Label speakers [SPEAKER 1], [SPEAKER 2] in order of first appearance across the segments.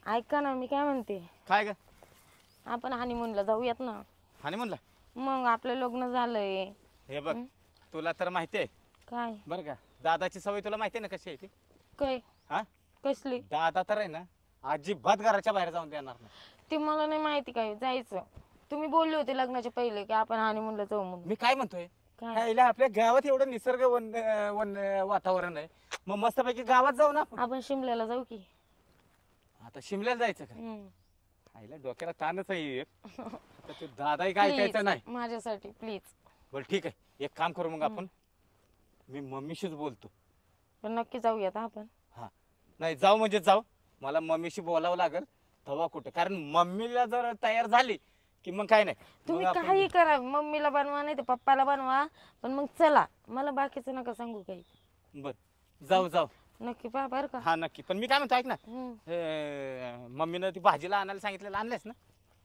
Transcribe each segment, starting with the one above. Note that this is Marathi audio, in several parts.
[SPEAKER 1] ऐका ना, मी काय म्हणते,
[SPEAKER 2] काय ग?
[SPEAKER 1] आपण हनीमूनला जाऊयात ना.
[SPEAKER 2] हनीमूनला?
[SPEAKER 1] मग आपलं लग्न झालंय.
[SPEAKER 2] हे बघ, तुला तर माहिती आहे
[SPEAKER 1] काय
[SPEAKER 2] बरं का, दादाची सवय तुला माहिती आहे ना कशी आहे ती?
[SPEAKER 1] काय
[SPEAKER 2] हा,
[SPEAKER 1] कसली?
[SPEAKER 2] दादा तर आहे ना अजिबात घराच्या बाहेर जाऊन देणार नाही.
[SPEAKER 1] ते मला नाही माहिती काय जायचं. तुम्ही बोलले होते लग्नाच्या पहिले की आपण हनीमूनला जाऊ म्हणून.
[SPEAKER 2] मी काय म्हणतोय,
[SPEAKER 1] काय?
[SPEAKER 2] ह्याला आपल्या गावात एवढं निसर्ग वन वन वातावरण आहे, मग मस्तपैकी गावात जाऊ ना आपण.
[SPEAKER 1] आपण शिमल्याला जाऊ की.
[SPEAKER 2] आता शिमल्याला जायचं का?
[SPEAKER 1] हम्म.
[SPEAKER 2] आईला डोक्याला ताणच आहे एक. आता ते दादाही काय
[SPEAKER 1] Please,
[SPEAKER 2] ऐकायचं नाही.
[SPEAKER 1] माझ्यासाठी प्लीज.
[SPEAKER 2] बरं ठीक आहे, एक काम करू मग आपण, मी मम्मीशीच बोलतो.
[SPEAKER 1] पण नक्की जाऊयात आपण.
[SPEAKER 2] हा, नाही जाऊ म्हणजे जाऊ, मला मम्मीशी बोलावं लागेल तेव्हा कुठं, कारण मम्मीला जर तयार झाली की मग काय नाही.
[SPEAKER 1] तुम्ही
[SPEAKER 2] मग आपण-
[SPEAKER 1] काही करा, मम्मीला बनवा नाही तर पप्पाला बनवा, पण मग चला. मला बाकीचं नका सांगू काही.
[SPEAKER 2] बरं जाऊ जाऊ.
[SPEAKER 1] नक्की पहा बरं का.
[SPEAKER 2] हा नक्की, पण मी काय म्हणतो ऐक ना,
[SPEAKER 1] हम्म.
[SPEAKER 2] मम्मीनं ती भाजीला आणायला सांगितलेलं आणलंयस ना?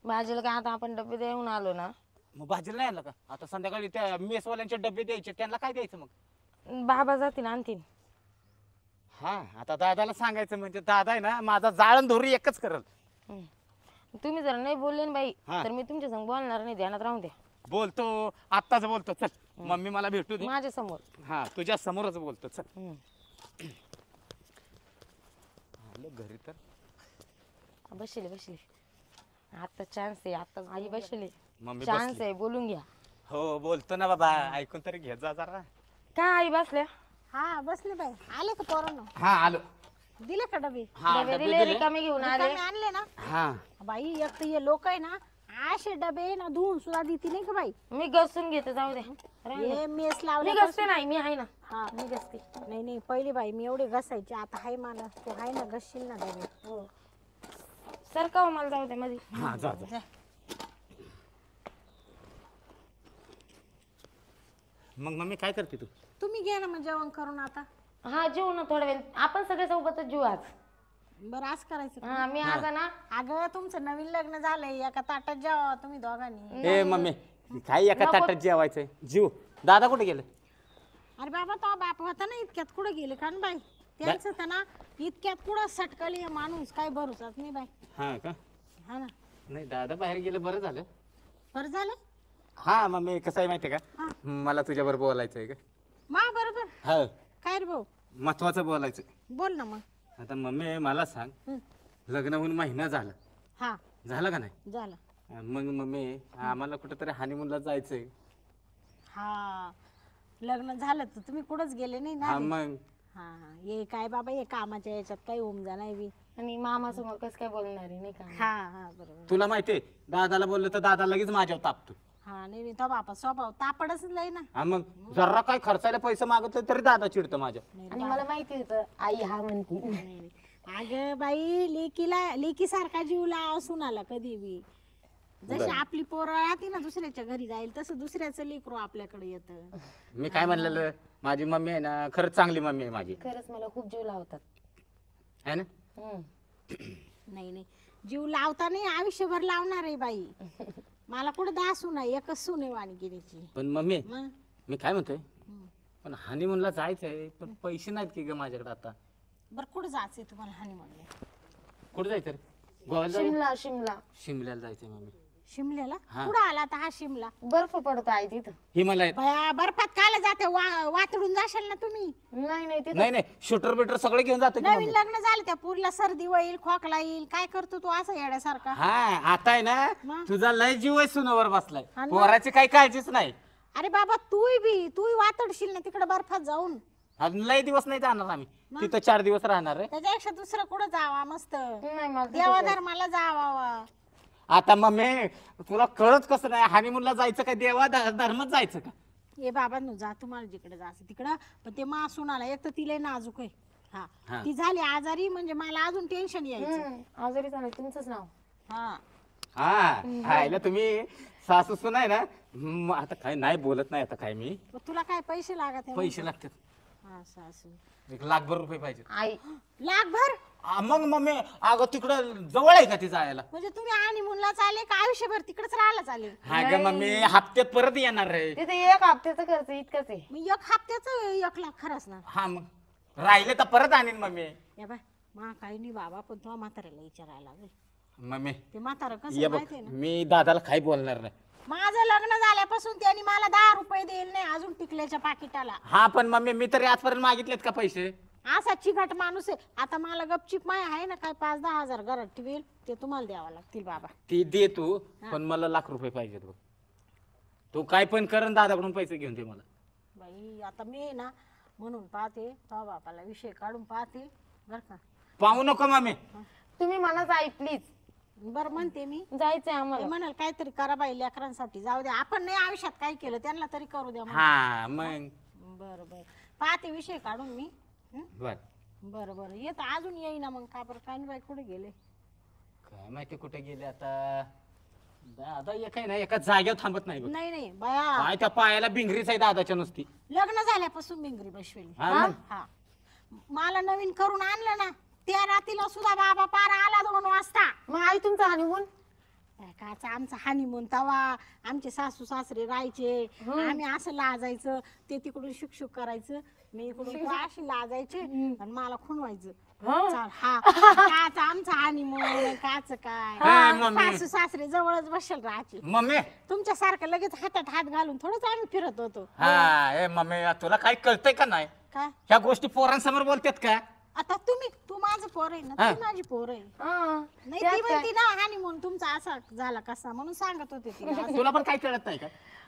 [SPEAKER 1] भाजीला काय, आता आपण डबे देऊन आलो ना.
[SPEAKER 2] मग भाजीला नाही आणलं का? आता संध्याकाळी त्या मेसवाल्यांचे डबे द्यायचे, त्यांना काय द्यायचं मग?
[SPEAKER 1] बाबा जातील आणतील.
[SPEAKER 2] हा, आता दादाला सांगायचं म्हणजे दादा आहे ना माझा जाळण धोरी एकच करल.
[SPEAKER 1] हम्म. तुम्ही जर नाही बोलले ना बाई,
[SPEAKER 2] हा.
[SPEAKER 1] तर मी तुमच्या संग बोलणार नाही, ध्यानात राहून द्या.
[SPEAKER 2] बोलतो, आत्ताच बोलतो, चल मम्मी मला भेटू दे.
[SPEAKER 1] माझ्या समोर.
[SPEAKER 2] हा, तुझ्या समोरच बोलतो, चल.
[SPEAKER 1] हम्म.
[SPEAKER 2] आलं घरी तर
[SPEAKER 1] बसले बसले, आता चान्स आहे, आता आई बसले,
[SPEAKER 2] मम्मी
[SPEAKER 1] चान्स
[SPEAKER 2] बसली.
[SPEAKER 1] आहे, बोलून घ्या.
[SPEAKER 2] हो बोलतो ना बाबा, ऐकून तरी घे जा जरा.
[SPEAKER 1] काय आई बसल्या?
[SPEAKER 3] हा बसले बाई. आले का पोरांनो?
[SPEAKER 2] हा आलो.
[SPEAKER 3] दिले का डबे?
[SPEAKER 2] हा
[SPEAKER 1] डबे
[SPEAKER 2] डबे
[SPEAKER 1] दिले,
[SPEAKER 2] दिले.
[SPEAKER 1] रिकामे घेऊन आले.
[SPEAKER 3] रिकामे आणले ना?
[SPEAKER 2] हा
[SPEAKER 3] बाई एक तर हे लोक आहे ना, असे डबे ना धुवून सुद्धा देते नाही का बाई.
[SPEAKER 1] मी घसून घेते, जाऊ दे. राहू दे.
[SPEAKER 3] हे मेस
[SPEAKER 1] मी
[SPEAKER 3] लावले
[SPEAKER 1] घसते नाही, मी आहे ना.
[SPEAKER 3] हा
[SPEAKER 1] मी घसते.
[SPEAKER 3] नाही नाही, पहिले बाई मी एवढे घसायचे, आता हाय मला तू हाय ना, घसशील ना डबे.
[SPEAKER 1] हो. सरका हो, मला जाऊ दे मध्ये.
[SPEAKER 2] हा जा जा.
[SPEAKER 3] जा.
[SPEAKER 2] मग मम्मी काय करते तू?
[SPEAKER 3] तुम्ही घ्या ना मग जेवण करून आता.
[SPEAKER 1] हा, जेऊ ना थोड्या वेळ, आपण सगळे सोबतच जेऊ आज.
[SPEAKER 3] बरं आज करायचं का?
[SPEAKER 1] हा, मी आज आहे ना.
[SPEAKER 3] अगं तुमचं नवीन लग्न झालंय, एका ताटात जेवा तुम्ही दोघांनी.
[SPEAKER 2] ए मम्मी, काय एका ताटात जेवायचंय? जीव दादा कुठे गेले?
[SPEAKER 3] अरे बाबा तो बाप होता ना इतक्यात कुठं गेले का बाई? त्यांचं तर ना इतक्यात कुठं सटकली माणूस, काय भरोसाच नाही बाई.
[SPEAKER 2] हा का?
[SPEAKER 3] हा ना.
[SPEAKER 2] नाही दादा बाहेर गेले, बरं झालं.
[SPEAKER 3] बरं झालं.
[SPEAKER 2] हा मम्मी, कसं आहे माहितीये का, मला तुझ्या बरोबर बोलायचंय का?
[SPEAKER 3] मा बरोबर.
[SPEAKER 2] हा,
[SPEAKER 3] काय रे भाऊ?
[SPEAKER 2] महत्वाचं बोलायचं.
[SPEAKER 3] बोल ना मग.
[SPEAKER 2] आता मम्मी मला सांग,
[SPEAKER 3] हं.
[SPEAKER 2] लग्न होऊन महिना झाला,
[SPEAKER 3] हा
[SPEAKER 2] झालं का नाही?
[SPEAKER 3] झालं.
[SPEAKER 2] मग मम्मी आम्हाला कुठेतरी हनीमूनला जायचंय.
[SPEAKER 3] हा लग्न झालं तर तुम्ही कुठंच गेले नाही ना.
[SPEAKER 2] हा मग
[SPEAKER 3] हा ये काय बाबा, ये कामाच्या याच्यात काही होऊन जाणार बी.
[SPEAKER 1] आणि मामा समोर कसं काय बोलणार आहे, नाही का?
[SPEAKER 3] हा हा बरोबर.
[SPEAKER 2] तुला माहितीये, दादाला बोललं तर दादा लगेच माझ्यावर तापतो.
[SPEAKER 3] हा नाही नाही, तो बापा स्वभाव तापडच लय ना.
[SPEAKER 2] हा मग जरा काय खर्चायला पैसे मागतले तरी दादा चिडतो माझ्या.
[SPEAKER 1] आणि मला माहिती होतं आई हा म्हणती.
[SPEAKER 3] नाही नाही. अगं बाई, लेकी सारखा जीव लाव सुनाला कधी बी. जशी आपली पोरं राहते ना दुसऱ्याच्या घरी जाईल, तसं दुसऱ्याचं लेकरू आपल्याकडे येतं.
[SPEAKER 2] मी काय म्हणलेलं, माझी मम्मी आहे ना, खरंच चांगली मम्मी आहे माझी,
[SPEAKER 1] खरंच मला खूप जीव लावतात.
[SPEAKER 2] है ना?
[SPEAKER 1] हम्म.
[SPEAKER 3] नाही नाही, जीव लावता नाही, आयुष्यभर लावणार आहे बाई. मला कुठं 10 सुना, एकच सुने वाणगिरीची.
[SPEAKER 2] पण मम्मी
[SPEAKER 3] मग
[SPEAKER 2] मी काय म्हणतोय, पण हनीमूनला जायचंय, पण पैसे नाहीत की ग माझ्याकडे आता.
[SPEAKER 3] बरं कुठं जायचंय तुम्हाला हनीमूनला?
[SPEAKER 2] कुठे जायचं रे? गोव्याला जायचं?
[SPEAKER 1] शिमला शिमला
[SPEAKER 2] शिमल्याला जायचंय मम्मी.
[SPEAKER 3] शिमल्याला?
[SPEAKER 2] हा.
[SPEAKER 3] कुठं आला आता हा शिमला?
[SPEAKER 1] बर्फ पडतो आई तिथं.
[SPEAKER 2] हिमालयात?
[SPEAKER 3] बया बर्फात कायला जाते? वातडून जाशाल ना तुम्ही.
[SPEAKER 1] नाही नाही तिथं.
[SPEAKER 2] नाही नाही, शूटर बिटर सगळे घेऊन जातो की
[SPEAKER 3] नवीन
[SPEAKER 2] मम्मी.
[SPEAKER 3] लग्न झालं त्या पुरीला सर्दी होईल, खोकला येईल, काय करतो तू असं येड्यासारखा?
[SPEAKER 2] हा आता आहे ना,
[SPEAKER 3] मग?
[SPEAKER 2] तुझा लय जीव आहे सुनावर बसलाय,
[SPEAKER 3] हा ना.
[SPEAKER 2] पोराची काही काळजीच नाही.
[SPEAKER 3] अरे बाबा तूही वातडशील ना तिकडे बर्फात जाऊन.
[SPEAKER 2] अजून लय दिवस नाही जाणार आम्ही, तिथं 4 दिवस राहणार आहे.
[SPEAKER 3] त्याच्यापेक्षा दुसरं कुठं जावा मस्त,
[SPEAKER 1] नाही मला तिथं
[SPEAKER 3] देवा
[SPEAKER 1] जायचं.
[SPEAKER 3] धर्माला जावा.
[SPEAKER 2] आता मम्मी तुला कळत कसं नाही, हनीमूनला जायचं का देवा धर्मात जायचं का?
[SPEAKER 3] ये बाबा नु जा, तुम्हाला जिकडे जायचं तिकडं. पण ते मासून एक तर तिला नाजूक आहे.
[SPEAKER 2] हा.
[SPEAKER 3] हा ती झाली आजारी म्हणजे मला अजून टेन्शन यायचं.
[SPEAKER 1] आजारी झालं तुमचंच नाव.
[SPEAKER 3] हा
[SPEAKER 2] हा खायला तुम्ही सासू सुन आहे ना, आता काय नाही बोलत नाही आता काय मी.
[SPEAKER 3] मग तुला काय पैसे लागत आहे?
[SPEAKER 2] पैसे लागतात,
[SPEAKER 3] हा सासू.
[SPEAKER 2] 1,00,000 रुपये पाहिजे.
[SPEAKER 1] आई
[SPEAKER 3] लाखभर?
[SPEAKER 2] मग मम्मी अगं तिकडं जवळ आहे का ती जायला?
[SPEAKER 3] म्हणजे तुम्ही आणि मुलला चाले का आयुष्यभर तिकडेच राहायला चालेल?
[SPEAKER 2] हा ग मम्मी, हप्त्यात परत येणार आहे.
[SPEAKER 1] तिथे एक हप्त्याचा खर्च इतकंच आहे.
[SPEAKER 3] मी 1 हप्त्याचं 1 लाख खरंच ना.
[SPEAKER 2] हा मग राहिले तर परत आणीन मम्मी.
[SPEAKER 3] या बाय मा काही नाही बाबा, पण तो म्हाताऱ्याला विचारायला लागेल.
[SPEAKER 2] मम्मी
[SPEAKER 3] ते म्हातारं कसं
[SPEAKER 2] ये बघ,
[SPEAKER 3] माहितीये ना,
[SPEAKER 2] मी दादाला काही बोलणार नाही.
[SPEAKER 3] माझं लग्न झाल्यापासून त्यांनी मला 10 रुपये देईल नाही अजून टिकल्याच्या पाकिटाला.
[SPEAKER 2] हा पण मम्मी मी तरी आजपर्यंत मागितलेत का पैसे?
[SPEAKER 3] असा चिकट माणूस आहे. आता मला गपचिप माय आहे ना काय 5-10 हजार घरात ठेवेल, ते तुम्हाला द्यावं लागतील बाबा.
[SPEAKER 2] ती दे तू, पण मला ₹1,00,000 पाहिजेत बघ. तू काय पण कर आणि दादाकडून पैसे घेऊन दे मला.
[SPEAKER 3] बाई आता मी आहे ना म्हणून पाहते, तो बापाला विषय काढून पाहते बर का.
[SPEAKER 2] पाहू नको मम्मी.
[SPEAKER 1] तुम्ही मनाच आई प्लीज,
[SPEAKER 3] बरं म्हणते मी.
[SPEAKER 1] जायचंय
[SPEAKER 3] ते
[SPEAKER 1] आम्हाला.
[SPEAKER 3] म्हणाल काहीतरी करा बाई लेकरांसाठी, जाऊ द्या आपण नाही आयुष्यात काय केलं त्यांना तरी करू द्या.
[SPEAKER 2] हा मग
[SPEAKER 3] बरं बरं पाहते विषय काढून मी.
[SPEAKER 2] बर.
[SPEAKER 3] बरं बरं येत अजून येईना मग. का बरं काय नाही बाई कुठे गेले
[SPEAKER 2] काय माहिती कुठे गेले आता. दादा एक आहे ना एका जागेवर थांबत नाही बघ.
[SPEAKER 3] नाही नाही बाया,
[SPEAKER 2] काय त्या पायाला बिंगरीच आहे दादाच्या नुसती.
[SPEAKER 3] लग्न झाल्यापासून बिंगरी बसवेली.
[SPEAKER 2] हा
[SPEAKER 3] हा
[SPEAKER 2] मग.
[SPEAKER 3] हा. मला नवीन करून आणलं ना त्या रात्रीला सुद्धा बाबा पार आला 2 वाजता.
[SPEAKER 1] मग आई तुमचा हनीमून
[SPEAKER 3] काचा आमचा हानिमून तवा आमचे सासू सासरे राहायचे, आम्ही असं लाजायचं, ते तिकडून शुकशुक करायचं, मी इकडून अशी लाजायचे आणि मला खुणवायचं. चाल, हा काच आमचा हानिमून काच काय.
[SPEAKER 2] हा, मम्मी.
[SPEAKER 3] सासू सासरे जवळच बसेल राहायचे.
[SPEAKER 2] मम्मी.
[SPEAKER 3] तुमच्या सारखं लगेच हातात हात घालून थोडंच आम्ही फिरत होतो.
[SPEAKER 2] हा ए मम्मी तुला काही कळतंय का नाही?
[SPEAKER 3] काय
[SPEAKER 2] ह्या गोष्टी पोरांसमोर बोलतात का?
[SPEAKER 3] आता तू माझं पोर आहे ना,
[SPEAKER 2] हा.
[SPEAKER 3] ती माझी पोर आहे.
[SPEAKER 1] हा.
[SPEAKER 3] नाही
[SPEAKER 1] त्यात
[SPEAKER 3] ती
[SPEAKER 1] काय?
[SPEAKER 3] म्हणती ना हानिमून तुमचा असा झाला कसा म्हणून सांगत होते तिला.
[SPEAKER 2] तुला पण काही कळत नाही का?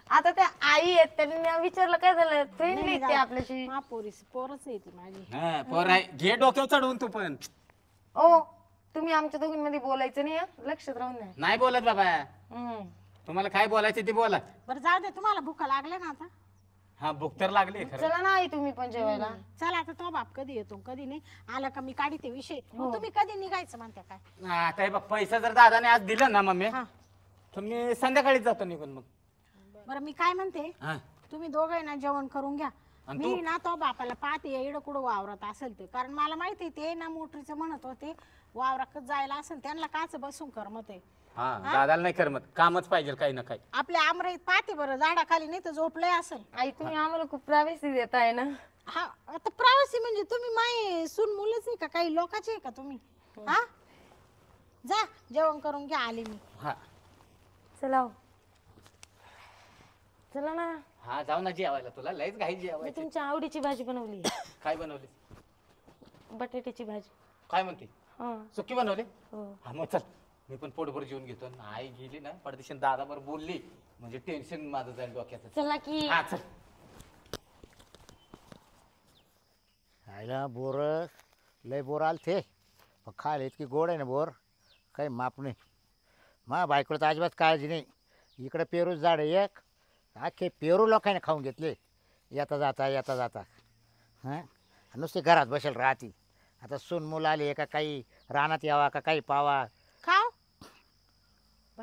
[SPEAKER 1] आता त्या आई आहेत, त्यांनी विचारलं काय झालं, फ्रेंडली ते आपल्याशी.
[SPEAKER 3] हा पोरच आहे ती माझी.
[SPEAKER 2] हा पोर आहे, घे डोक्यावर चढवून तू पण.
[SPEAKER 1] ओ तुम्ही आमच्या दोघींमध्ये बोलायचं नाही हं? लक्षात राहून द्या.
[SPEAKER 2] नाही बोलत बाबा.
[SPEAKER 1] हम्म.
[SPEAKER 2] तुम्हाला काय बोलायचं ते बोला.
[SPEAKER 3] बरं जाऊ दे, तुम्हाला भूका लागल्या ना आता.
[SPEAKER 2] हा भूक तर लागली खरं.
[SPEAKER 1] चला ना आई तुम्ही पण जेवायला.
[SPEAKER 3] चला आता तो बाप कधी येतो कधी नाही आला का मी काढी ते विषय. मग तुम्ही कधी निघायचं म्हणते काय.
[SPEAKER 2] आता हे बघ पैसा जर दादाने आज दिला ना मम्मी,
[SPEAKER 3] हा.
[SPEAKER 2] तर मी संध्याकाळीच जातो निघून मग.
[SPEAKER 3] बरं मी काय म्हणते,
[SPEAKER 2] हा.
[SPEAKER 3] तुम्ही दोघं ना जेवण करून घ्या.
[SPEAKER 2] आणि
[SPEAKER 3] मी ना तो बापाला पाहते इकडं कुठं वावरात असेल ते, कारण मला माहिती आहे ते ना मोटरीचं म्हणत होते वावरात जायला असेल त्यांना काच बसून करमत आहे.
[SPEAKER 2] हा दादाला नाही करमत, कामच पाहिजे काही ना काही.
[SPEAKER 3] आपल्या आमराईत पाहते बरं झाडाखाली नाही तर झोपलंय असेल.
[SPEAKER 1] आई तुम्ही आम्हाला खूप प्रायव्हसी देताय ना.
[SPEAKER 3] हा आता प्रायव्हसी म्हणजे तुम्ही माय सून मुलंच आहे का, काही लोकांचे आहे का तुम्ही. हा जा जेवण करून घ्या, आले मी.
[SPEAKER 2] हा
[SPEAKER 1] चला हो. चला ना,
[SPEAKER 2] हा जाऊ ना जेवायला, तुला लयच घाई
[SPEAKER 1] मी
[SPEAKER 2] जेवायची.
[SPEAKER 1] तुमच्या आवडीची भाजी बनवली.
[SPEAKER 2] काय बनवली?
[SPEAKER 1] बटाट्याची भाजी.
[SPEAKER 2] काय म्हणते?
[SPEAKER 1] हा.
[SPEAKER 2] सुकी बनवली?
[SPEAKER 1] हो.
[SPEAKER 2] हा मग चल मी पण पोटभर जेवून घेतो. आई गेली ना पडदेशन दादा बरोबर बोलली म्हणजे टेन्शन माझं जाईल डोक्याचं.
[SPEAKER 1] चला की.
[SPEAKER 2] हा चल.
[SPEAKER 4] खायला बोर लय बोर आलते, पण खायला इतकी गोड आहे ना बोर, काही माप नाही. मा बायकोला तर अजिबात काळजी नाही. इकडं पेरूच झाड आहे एक, अख्खे पेरू लोकांनी खाऊन घेतले येता जाता. हां नुसते घरात बसेल राहती. आता सून मुलं आली का काही रानात यावा का काही पावा.
[SPEAKER 3] खाओ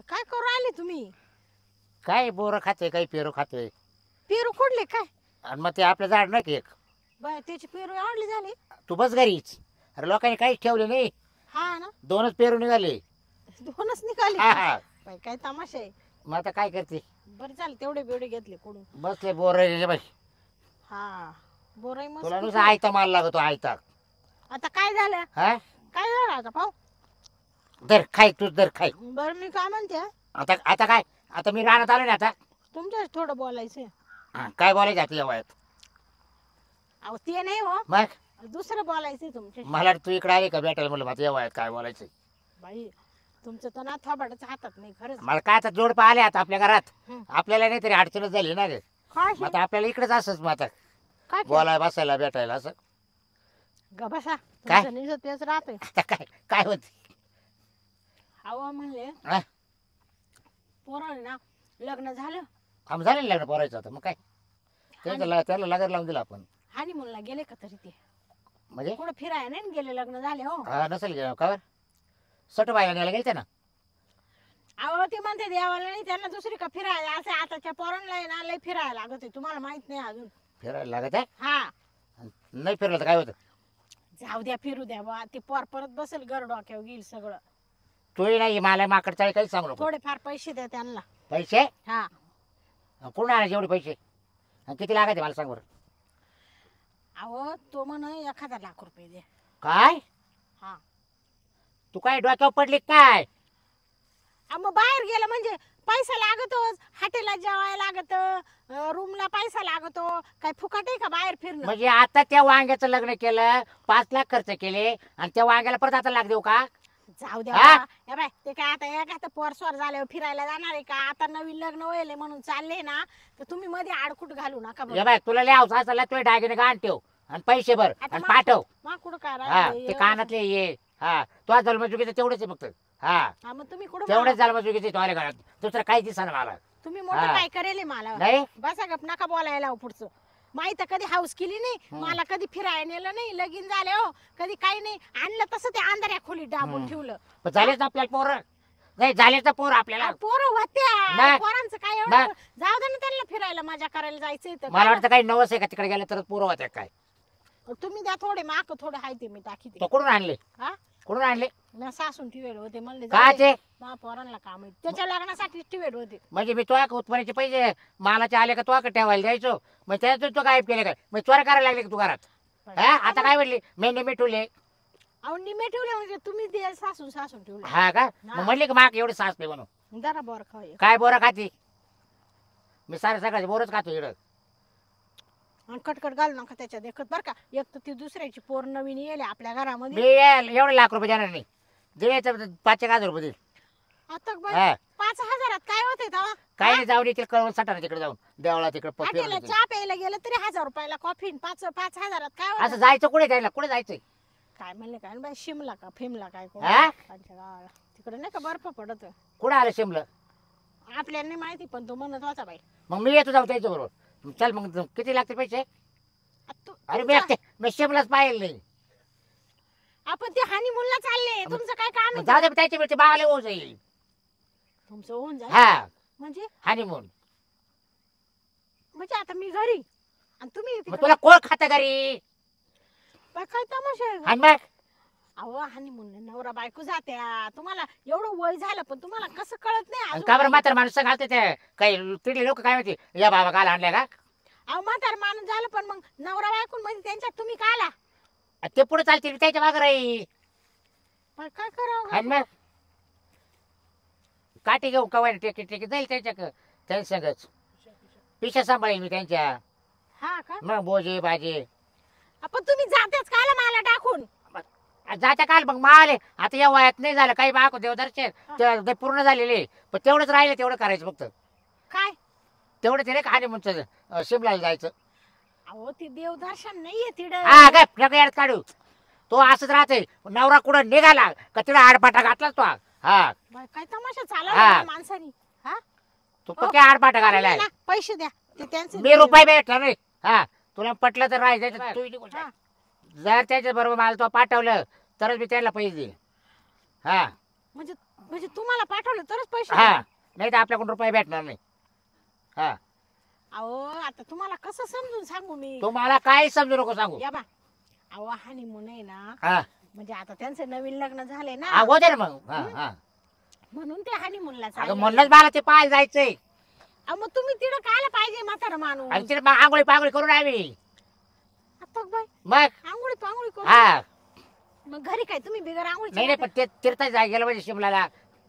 [SPEAKER 3] काय करू आले तुम्ही.
[SPEAKER 4] काय बोरं खाते काही पेरू खाते.
[SPEAKER 3] पेरू कुठले काय.
[SPEAKER 4] आणि मग ते आपलं झाड नाही की एक,
[SPEAKER 3] बाय त्याची पेरू आवडली झाली.
[SPEAKER 4] तू बस घरीच. अरे लोकांनी काहीच ठेवले नाही,
[SPEAKER 3] हा ना
[SPEAKER 4] 2च पेरू निघाले.
[SPEAKER 3] 2च निघाले.
[SPEAKER 4] हा हा.
[SPEAKER 3] बाई काय तमाशा आहे.
[SPEAKER 4] मग आता काय करते,
[SPEAKER 3] बरं झालं तेवढे बेवडे घेतले कोडून.
[SPEAKER 4] बसले बोर बाई.
[SPEAKER 3] हा बोराई मस्त.
[SPEAKER 4] तुला नुसतं आयता माल लागतो आयता.
[SPEAKER 3] आता काय झालं
[SPEAKER 4] हा
[SPEAKER 3] काय झालं आता पाहू.
[SPEAKER 4] दर खाय तू दर खाय.
[SPEAKER 3] बरं मी काय म्हणते,
[SPEAKER 4] आता आता काय, आता मी रानात आलो ना आता.
[SPEAKER 3] तुमच्याच थोडं बोलायचंय.
[SPEAKER 4] हा, काय बोलायचं आता या वयात.
[SPEAKER 3] अहो ते नाही हो,
[SPEAKER 4] मग
[SPEAKER 3] दुसरं बोलायचंय तुमच्या.
[SPEAKER 4] मला तू इकडे आली का भेटायला म्हणलं आता या वयात काय बोलायचं.
[SPEAKER 3] बाई तुमचं तर ना थोबाडच हातात नाही खरंच.
[SPEAKER 4] मला काय आता जोड पाहिले आता आपल्या घरात.
[SPEAKER 3] हं.
[SPEAKER 4] आपल्याला नाही तरी अडचणच झाली ना ग.
[SPEAKER 3] काय
[SPEAKER 4] मग आता आपल्याला इकडेच असंच मग आता
[SPEAKER 3] काय केलं?
[SPEAKER 4] बोलाय बसायला भेटायला असं.
[SPEAKER 3] गबसा
[SPEAKER 4] काय?
[SPEAKER 3] तुमचं निजत तेच राहतंय.
[SPEAKER 4] आता काय काय होते.
[SPEAKER 3] अहो म्हणले
[SPEAKER 4] हा?
[SPEAKER 3] पोरांनी ना लग्न झालं
[SPEAKER 4] आम झालं ना लग्न पोरायचं आता मग काय. त्याला लगत लावून दिला आपण.
[SPEAKER 3] आणि म्हणला गेले का तरी ते
[SPEAKER 4] म्हणजे
[SPEAKER 3] कुठं फिरायला नाही ना गेले, लग्न झाले हो.
[SPEAKER 4] हा नसेल गेलं का सट बायला न्यायला गेलते ना.
[SPEAKER 3] अहो ते म्हणते देवाला नाही त्यांना दुसरी का फिरायला, असे आताच्या पोरांना आहे ना लय फिरायला लागत आहे, तुम्हाला माहित नाही अजून.
[SPEAKER 4] फिरायला लागत आहे.
[SPEAKER 3] हा
[SPEAKER 4] नाही फिरलं तर काय होतं.
[SPEAKER 3] जाऊ द्या फिरू द्या बा, ते पोर परत बसेल घर डोक्यावर घेईल सगळं.
[SPEAKER 4] तोही नाही मला माकड चाळी काही सांगू नको.
[SPEAKER 3] थोडेफार पैसे द्या त्यांना.
[SPEAKER 4] पैसे
[SPEAKER 3] हा
[SPEAKER 4] कोण आणायचे एवढे पैसे आणि किती लागायचे मला सांग बरं.
[SPEAKER 3] अहो तो म्हण 1,000 लाख रुपये द्या.
[SPEAKER 4] काय
[SPEAKER 3] हा
[SPEAKER 4] तू काय डोक्यावर पडली काय?
[SPEAKER 3] मग बाहेर गेलं म्हणजे पैसा लागतोच, हॉटेलला जेवायला लागत, रूमला पैसा लागतो, काय फुकट आहे का बाहेर फिरणं?
[SPEAKER 4] म्हणजे आता त्या वांग्याचं लग्न केलं, 5 लाख खर्च केले आणि त्या वांग्याला परत आता लाख देऊ का?
[SPEAKER 3] जाऊ द्या
[SPEAKER 4] हा?
[SPEAKER 3] बा. या बाय ते काय आता एक आता पोरस्वर झाल्यावर फिरायला जाणार आहे का? आता नवीन लग्न व्हायले म्हणून चालले ना, तर तुम्ही मध्ये आडकुट घालू नका बरं.
[SPEAKER 4] ये बाय तुला लय अवसा असला तुझ्या डागिने गाण ठेव आणि पैसे भर
[SPEAKER 3] आता
[SPEAKER 4] आणि
[SPEAKER 3] मा-
[SPEAKER 4] पाठव.
[SPEAKER 3] मा कुठं काय
[SPEAKER 4] हा
[SPEAKER 3] राहिलंय?
[SPEAKER 4] ते
[SPEAKER 3] एवढं-
[SPEAKER 4] कानातले ये. हा तो जन्मचुकीचं तेवढंच आहे फक्त. हा
[SPEAKER 3] हा, मग तुम्ही कुठं
[SPEAKER 4] तेवढंच जन्मचुकीचं तुझ्या घरात, दुसरं काही दिसणार मला
[SPEAKER 3] तुम्ही मोठं
[SPEAKER 4] हा.
[SPEAKER 3] काय करेल मला?
[SPEAKER 4] नाही.
[SPEAKER 3] बसा गप, नका बोलायला हो पुढचं. माहित कधी हाऊस केली नाही, मला कधी फिरायला नेलं नाही, लगीन झाले हो कधी काही नाही, आणलं तसं ते अंधाऱ्या खोलीत डाबून ठेवलं.
[SPEAKER 4] पण झालेच ना आपल्याला पोरं, नाही झालेच ना पोरं आपल्याला.
[SPEAKER 3] पोरं होत्या,
[SPEAKER 4] नाही.
[SPEAKER 3] पोरांचं काय
[SPEAKER 4] नाही.
[SPEAKER 3] एवढं? जाऊ दे ना त्यांना फिरायला, मजा करायला जायचंय तर.
[SPEAKER 4] मला वाटतं काही नवस आहे का तिकडे गेलं तर पोरं होत्या काय?
[SPEAKER 3] तुम्ही द्या थोडे, माक थोडे हाय ते मी टाकी
[SPEAKER 4] तो कुठून आणले?
[SPEAKER 3] हा
[SPEAKER 4] कुठून आणले?
[SPEAKER 3] मी सासून ठेवेल होते म्हणले
[SPEAKER 4] का
[SPEAKER 3] जाऊ दे,
[SPEAKER 4] ते?
[SPEAKER 3] मा पोरांना काम आहे त्याच्या लग्नासाठी ठेवेल होते.
[SPEAKER 4] म्हणजे मी तुझ्या उत्पन्नाचे पैसे मालाचे आले का तुझ्या ठेवायला द्यायचो, मग त्याच्यातून तो गायब केले काय? मग चोर करायला लागले का तू घरात? हा आता काय म्हणली मेंढे मिठवले?
[SPEAKER 3] अहो निमे ठेवले म्हणजे तुम्ही दे, सासून सासून ठेवले.
[SPEAKER 4] हा का? मग म्हणले का माग एवढे सासले म्हणून?
[SPEAKER 3] जरा बोर खाऊ
[SPEAKER 4] काय बोरं खाती? मी सारे सकाळचे बोरच खातो इकडं.
[SPEAKER 3] आणि कटकट घाल नका त्याच्या देखत बर का. एक तर ती दुसऱ्याची पोर नवीन येले आपल्या
[SPEAKER 4] मी
[SPEAKER 3] घरामध्ये.
[SPEAKER 4] एवढे लाख रुपये देणार नाही, दे 5,000 रुपये दे.
[SPEAKER 3] आता बाई,
[SPEAKER 4] हा
[SPEAKER 3] 5,000 काय होते तेव्हा?
[SPEAKER 4] काही नाही, जाऊन येतील कळवून सटाना तिकडे जाऊन देवळा तिकडे
[SPEAKER 3] हॉटेलला चहा प्यायला गेलं तरी 1,000 रुपयाला कॉफी, 5,000 काय
[SPEAKER 4] असं
[SPEAKER 3] होतं?
[SPEAKER 4] जायचं कुठे जायला? कुठे जायचंय?
[SPEAKER 3] काय म्हणले काय बाई, शिमला का फिमला काय कोण?
[SPEAKER 4] हा?
[SPEAKER 3] आमच्या गावाला तिकडे नाही का बर्फ पडत?
[SPEAKER 4] कुठे आलं शिमलं?
[SPEAKER 3] आपल्याला नाही माहिती पण तो म्हणत होता बाई.
[SPEAKER 4] मग मी येतो जाऊ त्याच्या बरोबर. चल मग किती लागते पैसे? अरे मी शिमलाच पाहिलं नाही.
[SPEAKER 3] आपण ते हनीमूनला चालले, तुमचं काय काम
[SPEAKER 4] मग
[SPEAKER 3] आहे?
[SPEAKER 4] जाऊ दे त्याच्या मिळते बागाला होऊ जाईल.
[SPEAKER 3] तुमचं होऊन जाईल
[SPEAKER 4] हा
[SPEAKER 3] म्हणजे
[SPEAKER 4] हनीमून.
[SPEAKER 3] म्हणजे आता मी घरी आणि तुम्ही
[SPEAKER 4] मग
[SPEAKER 3] तिकडे.
[SPEAKER 4] तुला कोण खाता घरी?
[SPEAKER 3] बाई, काय तमाशा आहे?
[SPEAKER 4] आणि मग
[SPEAKER 3] अहो हनीमून नवरा बायको जात्या, तुम्हाला एवढं वय झालं पण तुम्हाला कसं कळत नाही
[SPEAKER 4] आणि
[SPEAKER 3] अजून?
[SPEAKER 4] का बरं म्हातार माणसं घालते ते काही तिथले लोक काय माहिती या बाबा काल आणल्या का?
[SPEAKER 3] अहो म्हातार माणूस झालं पण मग नवरा बायको म्हणजे त्यांच्यात तुम्ही का आला?
[SPEAKER 4] आणि ते पुढे चालतील त्याच्या मागे राही.
[SPEAKER 3] बाई, काय करावं?
[SPEAKER 4] आणि मग काठी घेऊ कवाय टेकी टेकी जाईल त्यांच्या संगच. पिशा सांभाळेल मी त्यांच्या.
[SPEAKER 3] हा का?
[SPEAKER 4] मग बोजे बाजे
[SPEAKER 3] आपण तुम्ही जातेच का आला मला टाकून?
[SPEAKER 4] जात्या काल मग माले आता या वयात नाही झालं काही बाको देवदर्शन ते पूर्ण झालेले, पण तेवढंच राहिले तेवढं करायचं फक्त.
[SPEAKER 3] काय?
[SPEAKER 4] तेवढं ते नाही का हनीमूनचं शिमलाला जायचं.
[SPEAKER 3] अहो ती देवदर्शन नाहीये तिड.
[SPEAKER 4] हा काय नका काढू. तो असंच राहते, नवरा कुठं निघाला का तिला आडपाटा घातलाच तो. हा
[SPEAKER 3] काय तमाशा
[SPEAKER 4] हा.
[SPEAKER 3] चालवला पमाणसानी? हा?
[SPEAKER 4] तू पक्के आडपाटा घालायला आहे.
[SPEAKER 3] तुम्ही ना पैसे द्या ते त्यांचे.
[SPEAKER 4] मी रुपये भेटला नाही. हा तुला पटलं तर राहायचं तू निघून जा.
[SPEAKER 3] हा.
[SPEAKER 4] जर त्याच्या बरोबर मला तो पाठवलं तरच मी त्याला पैसे देईल. हा
[SPEAKER 3] म्हणजे म्हणजे तुम्हाला पाठवलं तरच पैसे
[SPEAKER 4] हा
[SPEAKER 3] द्या.
[SPEAKER 4] नाही तर आपल्याकडून रुपये भेटणार नाही. हा
[SPEAKER 3] अहो आता तुम्हाला कसं समजून सांगू मी?
[SPEAKER 4] तू मला काही समजू नको सांगू.
[SPEAKER 3] या बा, अहो हनीमून आहे ना,
[SPEAKER 4] हा
[SPEAKER 3] म्हणजे आता त्यांचे नवीन लग्न झाले ना,
[SPEAKER 4] अगोदर मग हा हा
[SPEAKER 3] म्हणून ते हनीमूनला
[SPEAKER 4] अगं
[SPEAKER 3] चालले.
[SPEAKER 4] म्हणूनच मला ते पाहायला जायचंय.
[SPEAKER 3] अहो मग तुम्ही तिकडे कायला पाहिजे म्हातारा माणूस?
[SPEAKER 4] आणि तिथे मग आंघोळी पांघोळी करून आम्ही
[SPEAKER 3] आता बाई
[SPEAKER 4] मग
[SPEAKER 3] आंघोळी पांघोळी करू.
[SPEAKER 4] हा
[SPEAKER 3] मग घरी काय तुम्ही बिगर
[SPEAKER 4] नाही
[SPEAKER 3] आंघोळी?
[SPEAKER 4] नाही पण ते तीर्थात जाय गेलं म्हणजे शिमलाला.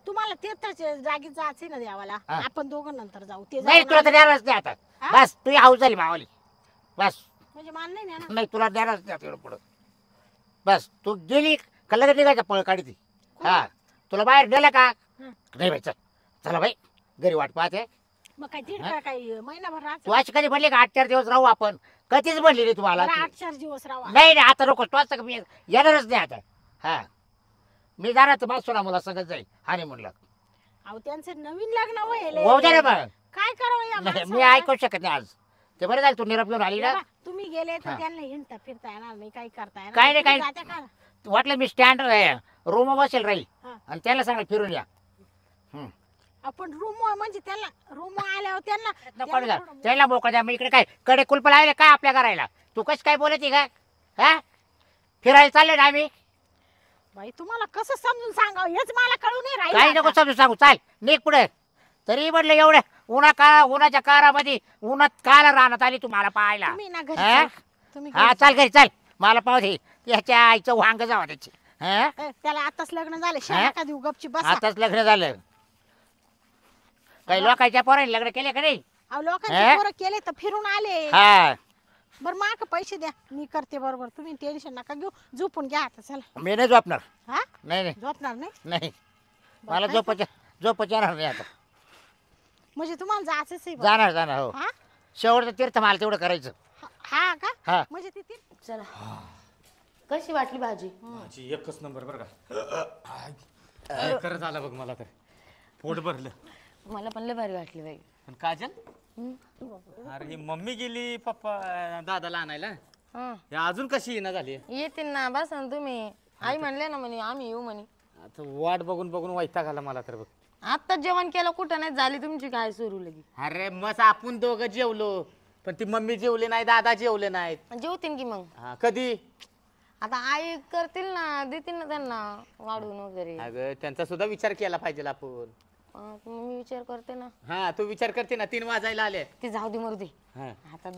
[SPEAKER 3] तुम्हाला तीर्थाच्या जागी जायचे ना देवाला.
[SPEAKER 4] हा.
[SPEAKER 3] आपण दोघं नंतर जाऊ. ते
[SPEAKER 4] नाही
[SPEAKER 3] जाऊन
[SPEAKER 4] तुला तर द्यायलाच नाही आता.
[SPEAKER 3] हा?
[SPEAKER 4] बस तुझी हाऊस झाली मावली. बस
[SPEAKER 3] म्हणजे मान नाही ना.
[SPEAKER 4] नाही तुला द्यायलाच नाही आता एवढं पुढं. बस तू गेली का लगेच निघायचा पळ काढती. हा तुला बाहेर गेलं का?
[SPEAKER 3] हं.
[SPEAKER 4] नाही बाई चल चला बाई घरी वाट पाहते.
[SPEAKER 3] मग काय तिकडे काही महिनाभर
[SPEAKER 4] तू
[SPEAKER 3] राहायचं?
[SPEAKER 4] अशी कधी म्हणली का 8-4 दिवस राहू आपण? कधीच म्हणली नाही तुम्हाला.
[SPEAKER 3] बरं, 8-4 दिवस राहा.
[SPEAKER 4] नाही नाही आता नको. तू असं मी येणारच नाही आता. हा मी जाणार तर माझ सोना मुला सगळं जाईल आणि म्हणलं
[SPEAKER 3] अहो त्यांचे नवीन लग्न व्हायले.
[SPEAKER 4] होऊ दे रे मग.
[SPEAKER 3] काय करावं या
[SPEAKER 4] नाही मी
[SPEAKER 3] माणसाला?
[SPEAKER 4] ऐकू शकत नाही आज. ते बरं झालं तू निरोप घेऊन आली
[SPEAKER 3] या
[SPEAKER 4] ना.
[SPEAKER 3] बा, तुम्ही गेले तर
[SPEAKER 4] हा.
[SPEAKER 3] त्यांना हिंडता फिरता येणार नाही, काही करता येणार
[SPEAKER 4] काय नाही,
[SPEAKER 3] तुम्ही
[SPEAKER 4] काय-
[SPEAKER 3] जात्या का?
[SPEAKER 4] वाटलं मी स्टँड रूम बसेल राहील
[SPEAKER 3] हा.
[SPEAKER 4] आणि त्याला सांगा फिरून या.
[SPEAKER 3] आपण रूम म्हणजे त्यांना रूम आल्यावर त्यांना
[SPEAKER 4] नको जा.
[SPEAKER 3] थोडं-
[SPEAKER 4] त्याला मोकळा द्या. मी इकडे काय कडे कुलप लावले काय आपल्या घरायला? तू कशी काय बोलती का? हा फिरायला चालले ना आम्ही.
[SPEAKER 3] बाई तुम्हाला कसं समजून सांगावं हेच मला कळू नाही
[SPEAKER 4] काही
[SPEAKER 3] राहिलं
[SPEAKER 4] नको
[SPEAKER 3] आता.
[SPEAKER 4] समजून सांगू. चाल निघ पुढे. तरी म्हटलं एवढ्या उन्हाच्या कारामध्ये उन्हात काला राहण्यात आली तुम्हाला पाहायला.
[SPEAKER 3] तुम्ही ना घरी
[SPEAKER 4] हा?
[SPEAKER 3] चला. तुम्ही
[SPEAKER 4] हा
[SPEAKER 3] घरी
[SPEAKER 4] चाल घरी चाल. मला पाहू दे याच्या आईचं वांग जावा त्याची. हा?
[SPEAKER 3] त्याला आताच लग्न झाले शाळा का देऊ गपची बसा
[SPEAKER 4] आताच लग्न झालं काही लोकांच्या पोरांनी लग्न केले का नाही
[SPEAKER 3] अहो लोकांचे पोरं केले तर फिरून आले
[SPEAKER 4] हा
[SPEAKER 3] बरं माग पैसे द्या मी करते बरोबर तुम्ही टेन्शन नका घेऊ झोपून घ्या आता चला
[SPEAKER 4] मी नाही झोपणार
[SPEAKER 3] हा
[SPEAKER 4] नाही नाही
[SPEAKER 3] झोपणार नाही
[SPEAKER 4] नाही मला झोपायचं येणार नाही आता
[SPEAKER 3] म्हणजे तुम्हाला जायचंच आहे बा.
[SPEAKER 4] जाणार जाणार हो
[SPEAKER 3] हा
[SPEAKER 4] शेवटचं तीर्थ मला तेवढं करायचं
[SPEAKER 3] हा का
[SPEAKER 4] हा
[SPEAKER 3] म्हणजे ते
[SPEAKER 1] चला कशी वाटली भाजी
[SPEAKER 2] माझी एकच नंबर बरं का खरं झालं बघ मला तर पोट भरलं.
[SPEAKER 1] मला पण लय भारी वाटली बाई
[SPEAKER 2] पण काजल अरे ही मम्मी गेली पप्पा दादाला आणायला
[SPEAKER 1] हा
[SPEAKER 2] हे अजून कशी येणं झाली
[SPEAKER 1] येतील ना बस ना तुम्ही आई म्हणले ना म्हणे आम्ही येऊ म्हणे
[SPEAKER 2] आता वाट बघून बघून वैताग आला मला तर बघ.
[SPEAKER 1] आता जेवण केलं कुठं नाही झाली तुमची काय सुरू लगी
[SPEAKER 2] अरे मस्त आपण दोघं जेवलो पण ती मम्मी जेवली नाही दादा जेवले नाहीत
[SPEAKER 1] जेवतील की मग
[SPEAKER 2] हा कधी
[SPEAKER 1] आता आई करतील ना देतील ना त्यांना वाढून वगैरे
[SPEAKER 2] अगं त्यांचा सुद्धा विचार केला पाहिजे आपण.
[SPEAKER 1] मी विचार करते ना
[SPEAKER 2] हा तू विचार करते ना 3 वाजायला आले
[SPEAKER 1] ते जाऊ दे मरू दे
[SPEAKER 2] हा.
[SPEAKER 1] आता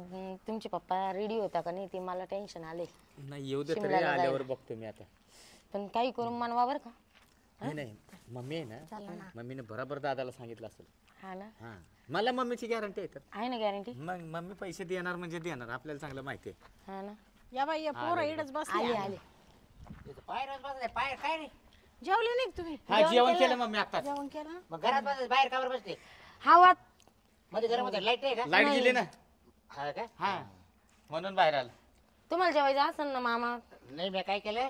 [SPEAKER 1] तुमचे पप्पा रेडी होता का नाही ते मला टेन्शन आले
[SPEAKER 2] नाही येऊ दे तरी
[SPEAKER 1] शिमल्याला
[SPEAKER 2] आल्यावर बघतो मी आता.
[SPEAKER 1] पण काही करून मानवा बरं का
[SPEAKER 2] नाही नाही मम्मी आहे ना मम्मीने बरोबर दादाला सांगितलं असेल.
[SPEAKER 1] हा ना
[SPEAKER 2] हा मला मम्मीची गॅरंटी आहे तर
[SPEAKER 1] आहे ना गॅरंटी
[SPEAKER 2] मग मम्मी पैसे देणार म्हणजे देणार आपल्याला चांगलं माहिती आहे.
[SPEAKER 1] हा ना
[SPEAKER 3] या बाई या पोरं इडच बसले
[SPEAKER 1] आले आले
[SPEAKER 4] बाहेरच बसले बाहेर काय नाही
[SPEAKER 3] जेवले नाही का तुम्ही
[SPEAKER 2] हा जेवण केलं मम्मी आता
[SPEAKER 3] जेवण केलं
[SPEAKER 4] मग घरात बसले बाहेर कावर बसते
[SPEAKER 1] हवा
[SPEAKER 4] मध्ये घरामध्ये लाईट नाही का
[SPEAKER 2] लाईट गेली ना
[SPEAKER 4] हा का
[SPEAKER 2] हा म्हणून बाहेर आलं.
[SPEAKER 1] तुम्हाला जेवायचं असेल ना मामा
[SPEAKER 4] नाही मी काय केलं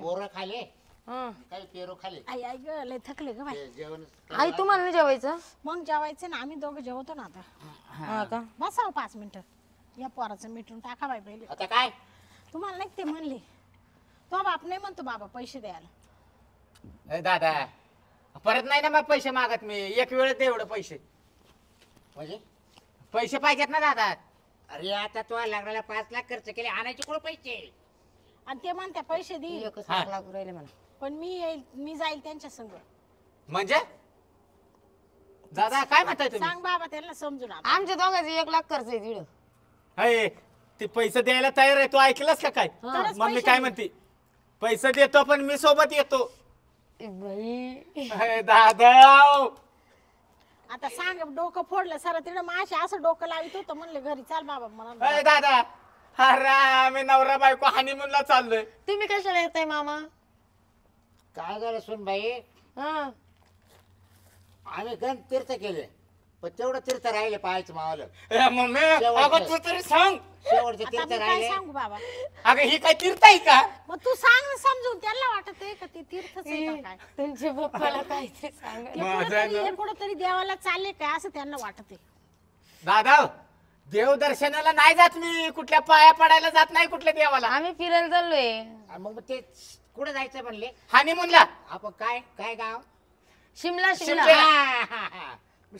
[SPEAKER 4] बोरं खाले
[SPEAKER 1] हा
[SPEAKER 4] काही पेरू खाले
[SPEAKER 3] आई आई ग लय थकले ग बाई
[SPEAKER 4] ते जेवण
[SPEAKER 1] आई तुम्हाला नाही जेवायचं
[SPEAKER 3] मग जेवायचं ना आम्ही दोघं जेवतो ना आता
[SPEAKER 1] हा का
[SPEAKER 3] बसाव 5 मिनिटं या पोराचं मिटून टाका बाई पहिले
[SPEAKER 4] आता काय
[SPEAKER 3] तुम्हाला नाही का ते म्हणले तो बाप नाही म्हणतो बाबा पैसे द्यायला
[SPEAKER 2] ए दादा परत नाही ना मग पैसे मागत मी एक वेळ दे एवढं पैसे
[SPEAKER 4] म्हणजे
[SPEAKER 2] पैसे पाहिजेत ना दादा.
[SPEAKER 4] अरे आता तो लागणारा 5 लाख खर्च केले आणायचे कुठं पैसे
[SPEAKER 3] आणि ते म्हणते पैसे दे
[SPEAKER 1] एकच लाख लागू राहिले मला
[SPEAKER 3] पण मी येईल मी जाईल त्यांच्या संग
[SPEAKER 2] म्हणजे दादा काय म्हणताय तुम्ही
[SPEAKER 3] सांग बाबा त्यांना समजून आता.
[SPEAKER 1] आमच्या दोघांचे 1 लाख खर्च आहे तिकडं
[SPEAKER 2] अय, ते पैसे द्यायला तयार आहे तू ऐकलंस का काय
[SPEAKER 3] तरच
[SPEAKER 2] मम्मी
[SPEAKER 3] पैसे
[SPEAKER 2] काय
[SPEAKER 3] दे.
[SPEAKER 2] म्हणते पैसे देतो पण मी सोबत येतो.
[SPEAKER 1] बाई
[SPEAKER 2] अय, दादा
[SPEAKER 3] आता सांग डोकं फोडलं सर तिकडे माशी असं डोकं लावित होतं म्हणले घरी चाल बाबा म्हणा
[SPEAKER 2] अय दादा अरे आम्ही नवरा बायको हनीमूनला चाललोय.
[SPEAKER 1] तुम्ही कशाला येताय मामा
[SPEAKER 4] काय झालं सुन बाई
[SPEAKER 1] हा
[SPEAKER 4] आम्ही गण तीर्थ केले पण तेवढं तीर्थ राहिले पाहायचं मावाला
[SPEAKER 2] ए, मम्मी अगं तू तरी सांग
[SPEAKER 4] शेवटचे
[SPEAKER 3] आता
[SPEAKER 4] तीर्थ
[SPEAKER 3] मी काय
[SPEAKER 4] राहिले
[SPEAKER 3] सांगू बाबा
[SPEAKER 2] अगं ही काय तीर्थ आहे का.
[SPEAKER 3] मग तू सांग ना समजून त्यांना वाटत आहे का ते तीर्थच आहे का काय
[SPEAKER 1] तुमच्या पप्पाला काहीतरी सांगा
[SPEAKER 2] माझं
[SPEAKER 3] हे कुठंतरी देवाला चालले काय असं त्यांना वाटत आहे
[SPEAKER 2] दादा देव दर्शनाला नाही जात मी कुठल्या पाया पडायला जात नाही कुठल्या देवाला
[SPEAKER 1] आम्ही फिरायला चाललोय
[SPEAKER 4] आणि मग ते कुठं जायचं म्हणले
[SPEAKER 2] हनीमूनला.
[SPEAKER 4] आपण काय काय गाव
[SPEAKER 1] शिमला शिमला
[SPEAKER 2] शिमला.